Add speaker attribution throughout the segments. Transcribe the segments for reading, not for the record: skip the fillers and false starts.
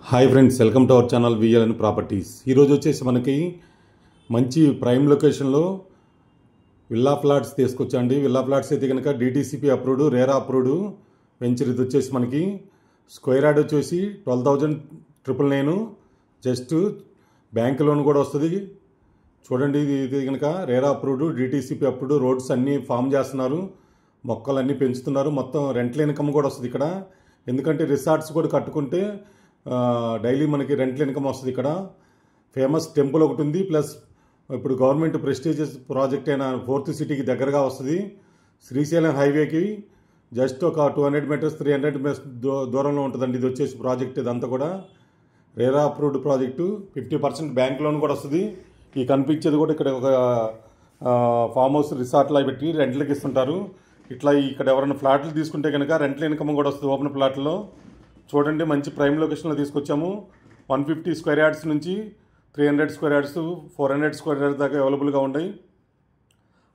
Speaker 1: Hi friends, welcome to our channel VLN properties. ఈరోజు వచ్చేసి మనకి మంచి ప్రైమ్ లొకేషన్లో విల్లా ఫ్లాట్స్ తీసుకొచ్చండి. విల్లా ఫ్లాట్స్ అయితే కనుక DTCP approved, RERA approved venture. ఇది వచ్చేసి మనకి స్క్వేర్ యార్డ్ వచ్చేసి 12,999. జస్ట్ బ్యాంక్ లోన్ కూడా వస్తుంది. చూడండి, ఇది కనుక RERA approved, DTCP approved. Roads అన్నీ ఫామ్ చేస్తున్నారు, మొక్కలు అన్నీ పెంచుతున్నారు. మొత్తం రెంట్ల ఇన్కమ్ కూడా వస్తుంది ఇక్కడ. ఎందుకంటే రిసార్ట్స్ కూడా కట్టుకుంటే డైలీ మనకి రెంట్ల ఇన్కమ్ వస్తుంది. ఇక్కడ ఫేమస్ టెంపుల్ ఒకటి ఉంది, ప్లస్ ఇప్పుడు గవర్నమెంట్ ప్రెస్టీజియస్ ప్రాజెక్ట్ అయిన 4th సిటీకి దగ్గరగా వస్తుంది. శ్రీశైలం హైవేకి జస్ట్ ఒక 200 మీటర్స్ 300 మీటర్స్ దూరంలో ఉంటుందండి. ఇది వచ్చేసి ప్రాజెక్ట్ ఇదంతా కూడా RERA approved project. 50% bank loan కూడా వస్తుంది. ఈ కనిపించేది కూడా ఇక్కడ ఒక ఫామ్ హౌస్ రిసార్ట్లో పెట్టి రెంట్లకి ఇస్తుంటారు. ఇట్లా ఇక్కడ ఎవరైనా ఫ్లాట్లు తీసుకుంటే కనుక రెంట్ల ఇన్కమ్ కూడా వస్తుంది ఓపెన్ ప్లాట్లో. చూడండి, మంచి ప్రైమ్ లొకేషన్లో తీసుకొచ్చాము. 150 స్క్వేర్ యార్డ్స్ నుంచి 300 స్క్వేర్ యార్డ్స్, 400 స్క్వేర్ యార్డ్స్ దాకా అవైలబుల్గా ఉన్నాయి.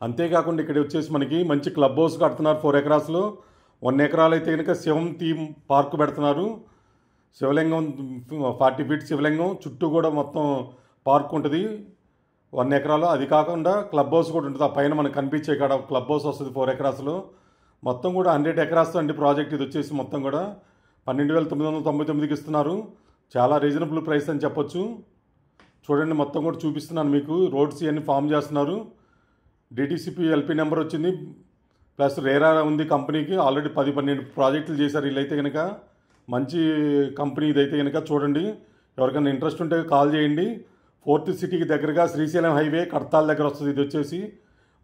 Speaker 1: అంతేకాకుండా ఇక్కడ వచ్చేసి మనకి మంచి క్లబ్ హౌస్ కడుతున్నారు 4 ఎకరాస్లో. 1 ఎకరాలు అయితే కనుక శివం థీమ్ పార్క్ పెడుతున్నారు. శివలింగం 40 ఫీట్ శివలింగం చుట్టూ కూడా మొత్తం పార్క్ ఉంటుంది 1 ఎకరాలో. అది కాకుండా క్లబ్ హౌస్ కూడా ఉంటుంది. ఆ పైన మనకు కనిపించే కాడ క్లబ్ హౌస్ వస్తుంది 4 ఎకరాస్లో. మొత్తం కూడా 100 ఎకరాస్తో అండి ప్రాజెక్ట్. ఇది వచ్చేసి మొత్తం కూడా 12,999కి ఇస్తున్నారు. చాలా రీజనబుల్ ప్రైస్ అని చెప్పొచ్చు. చూడండి, మొత్తం కూడా చూపిస్తున్నాను మీకు. రోడ్స్ ఇవన్నీ ఫామ్ చేస్తున్నారు. డిటీసీపీ ఎల్పీ నెంబర్ వచ్చింది, ప్లస్ రేరా ఉంది కంపెనీకి. ఆల్రెడీ 10-12 ప్రాజెక్టులు చేశారు వీళ్ళైతే కనుక. మంచి కంపెనీ ఇదైతే కనుక. చూడండి, ఎవరికైనా ఇంట్రెస్ట్ ఉంటే కాల్ చేయండి. 4th సిటీకి దగ్గరగా శ్రీశైలం హైవే కడతాల దగ్గర వస్తుంది. ఇది వచ్చేసి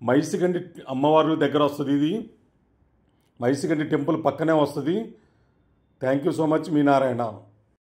Speaker 1: మైసిగండి అమ్మవారు దగ్గర వస్తుంది. ఇది మైసిగండి టెంపుల్ పక్కనే వస్తుంది. Thank you so much, me Narayana.